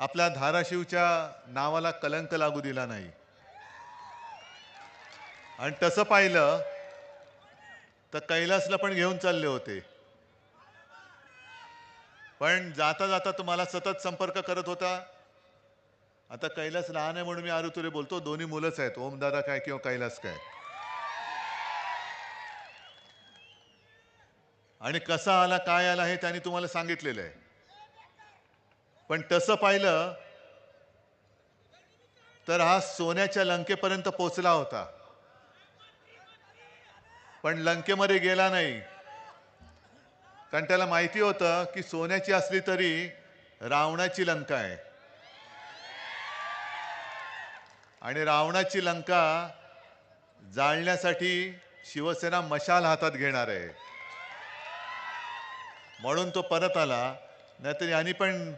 आपल्या धाराशिवच्या नावाला कलंक लागू दिला नाही। आणि तसं पाहिलं तर कैलासला पण घेऊन चालले होते, पण जाता जाता तुम्हाला सतत संपर्क करत होता। आता कैलास लहान आहे म्हणून मी आरुतुरे बोलतो, दोन्ही मुलंच आहेत, ओमदादा काय किंवा कैलास काय। आणि कसा आला काय आला हे त्यांनी तुम्हाला सांगितलेलं आहे। पण तसं पाहिलं तर हा सोन्याच्या लंकेपर्यंत पोहोचला होता, पण लंकेमध्ये गेला नाही, कारण त्याला माहिती होतं की सोन्याची असली तरी रावणाची लंका आहे आणि रावणाची लंका जाळण्यासाठी शिवसेना मशाल हातात घेणार आहे, म्हणून तो परत आला। नाहीतर यांनी पण